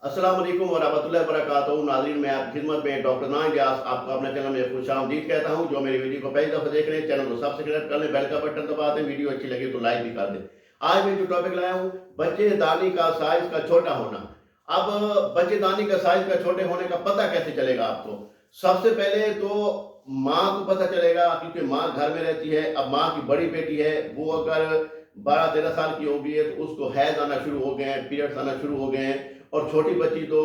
अस्सलाम वालेकुम वरहमतुल्लाहि वबरकातुहू। नाज़रीन, मैं आपकी खिदमत में डॉक्टर नाइम व्यास आपको अपने चैनल में खुशामदीद कहता हूं। जो मेरी वीडियो को पहली दफ़ा देख रहे हैं, चैनल को सब्सक्राइब कर लें, बेल का बटन दबा दें, वीडियो अच्छी लगे तो लाइक भी कर दें। आज मैं जो टॉपिक लाया हूं, बच्चेदानी का साइज का छोटा होना। अब बच्चेदानी का साइज का छोटे होने का पता कैसे चलेगा आपको? सबसे पहले तो माँ को पता चलेगा, क्योंकि माँ घर में रहती है। अब माँ की बड़ी बेटी है, वो अगर 12-13 साल की हो गई है तो उसको हैज आना शुरू हो गए हैं, पीरियड्स आना शुरू हो गए हैं। और छोटी बच्ची तो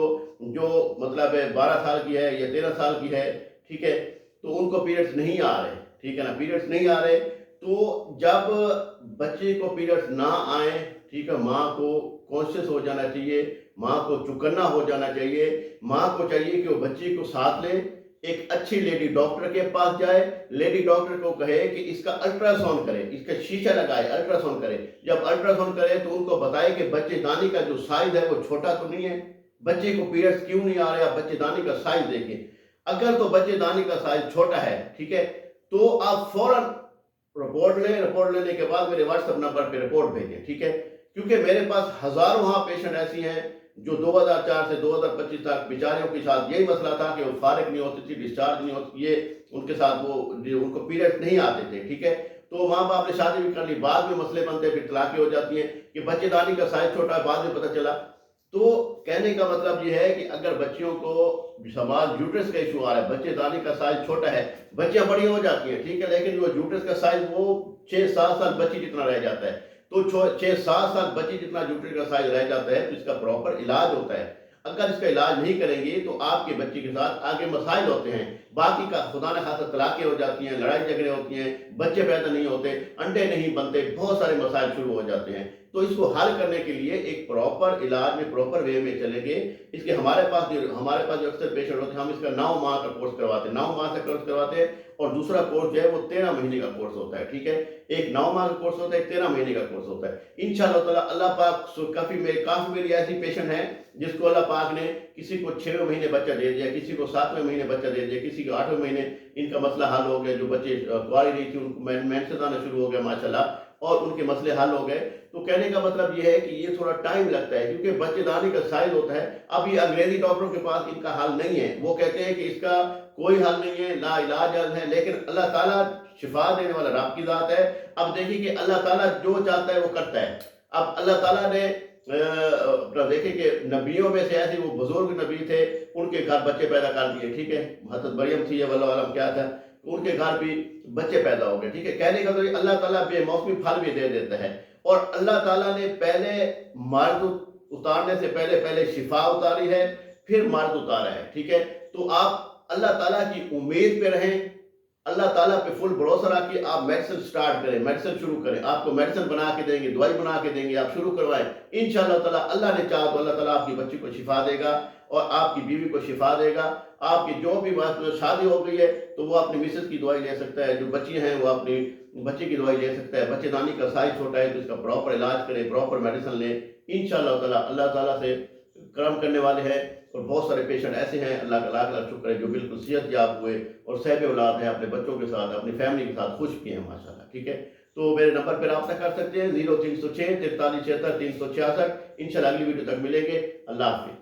जो मतलब 12 साल की है या 13 साल की है, ठीक है, तो उनको पीरियड्स नहीं आ रहे, ठीक है ना, पीरियड्स नहीं आ रहे। तो जब बच्चे को पीरियड्स ना आए, ठीक है, माँ को कॉन्शियस हो जाना चाहिए, माँ को चुकन्ना हो जाना चाहिए। माँ को चाहिए कि वो बच्ची को साथ ले, एक अच्छी लेडी डॉक्टर के पास जाए, लेडी डॉक्टर को कहे कि इसका अल्ट्रासाउंड करे, इसका शीशा लगाए, अल्ट्रासाउंड करे। जब अल्ट्रासाउंड करे तो उनको बताए कि बच्चेदानी का जो साइज है वो छोटा तो नहीं है, बच्चे को पीरियड्स क्यों नहीं आ रहे, आप बच्चेदानी का साइज देखें। अगर तो बच्चेदानी का साइज छोटा है, ठीक है, तो आप फौरन रिपोर्ट लें। रिपोर्ट लेने के बाद मेरे व्हाट्सएप नंबर पे रिपोर्ट भेजें, ठीक है, क्योंकि मेरे पास हजारों वहां पेशेंट ऐसी हैं जो 2004 से 2025 तक बेचारियों के साथ यही मसला था कि वो फारिग नहीं होती थी, डिस्चार्ज नहीं होती, ये उनके साथ वो उनको पीरियड नहीं आते थे, ठीक है। तो माँ बाप ने शादी भी कर ली, बाद में मसले बनते, फिर तलाक़ें हो जाती हैं कि बच्चेदानी का साइज छोटा है, बाद में पता चला। तो कहने का मतलब ये है कि अगर बच्चियों को समाज यूट्रस का इशू आ रहा है, बच्चेदानी का साइज छोटा है, बच्चियां बड़ी हो जाती हैं, ठीक है, लेकिन वो यूट्रस का साइज वो 6-7 साल बच्ची जितना रह जाता है। तो 6-7 साल बच्ची जितना यूट्रस का साइज रह जाता है, तो इसका प्रॉपर इलाज होता है। अगर इसका इलाज नहीं करेंगे तो आपके बच्चे के साथ आगे मसाइल होते हैं। बाकी का खुदा न खासा तलाक़ें हो जाती हैं, लड़ाई झगड़े होती हैं, बच्चे पैदा नहीं होते, अंडे नहीं बनते, बहुत सारे मसाइल शुरू हो जाते हैं। तो इसको हल करने के लिए एक प्रॉपर इलाज में, प्रॉपर वे में चलेंगे। इसके हमारे पास जो अक्सर पेशेंट होते हैं, हम इसका 9 माह का कोर्स करवाते हैं, 9 माह का कोर्स करवाते हैं। और दूसरा कोर्स जो है वो 13 महीने का कोर्स होता है, ठीक है। एक 9 माह का कोर्स होता है, एक 13 महीने का कोर्स होता है। इंशाअल्लाह ताला अल्लाह पाक काफी मेरी ऐसी पेशेंट हैं जिसको अल्लाह पाक ने किसी को 6वें महीने बच्चा दे दिया, किसी को 7वें महीने बच्चा दे दिया, किसी को 8वें महीने इनका मसला हल हो गया। जो बच्चे कुंवारी नहीं थी उनको मेंसेस आना शुरू हो गया माशाल्लाह, और उनके मसले हल हो गए। तो कहने का मतलब ये है कि ये थोड़ा टाइम लगता है, क्योंकि बच्चेदानी का साइज होता है। अब ये अंग्रेजी डॉक्टरों के पास इनका हल नहीं है, वो कहते हैं कि इसका कोई हल नहीं है, ला इलाज है, लेकिन अल्लाह ताला शिफा देने वाला रब की जात है। अब देखिए कि अल्लाह ताला जो चाहता है वो करता है। अब अल्लाह ताला ने देखे कि नबियों में से ऐसे वो बुजुर्ग नबी थे, उनके घर बच्चे पैदा कर दिए, ठीक है, हज़रत मरियम थी, वल्लाहु आलम क्या था, उनके घर भी बच्चे पैदा हो गए, ठीक है। कहने का तो अल्लाह ताला बेमौसमी फल भी दे देता है। और अल्लाह ताला ने पहले मर्द उतारने से पहले शिफा उतारी है, फिर मर्द उतारा है, ठीक है। तो आप अल्लाह ताला की उम्मीद पे रहें, अल्लाह ताला पे फुल भरोसा रखिए। आप मेडिसिन स्टार्ट करें, मेडिसिन शुरू करें, आपको मेडिसिन बना के देंगे, दवाई बना के देंगे, आप शुरू करवाएं। इंशाअल्लाह ताला अल्लाह ने चाहा तो अल्लाह ताला आपकी बच्ची को शिफा देगा और आपकी बीवी को शिफा देगा। आपकी जो भी बात शादी हो गई है तो वो अपनी मिसेस की दवाई ले सकता है, जो बच्ची हैं वो अपनी बच्चे की दवाई ले सकता है। बच्चेदानी का साइज छोटा है तो इसका प्रॉपर इलाज करें, प्रॉपर मेडिसिन लें। इंशाअल्लाह ताला अल्लाह ताला से करम करने वाले हैं। और बहुत सारे पेशेंट ऐसे हैं, अल्लाह का लाख लाख शुक्र है, जो बिल्कुल सेहतयाब हुए और सहब औलाद हैं, अपने बच्चों के साथ, अपनी फैमिली के साथ खुश भी हैं माशाल्लाह, ठीक है। तो मेरे नंबर पर रब्ता कर सकते हैं 0306 43 76 366। इंशाल्लाह अगली वीडियो तक मिलेंगे। अल्लाह हाफिज़।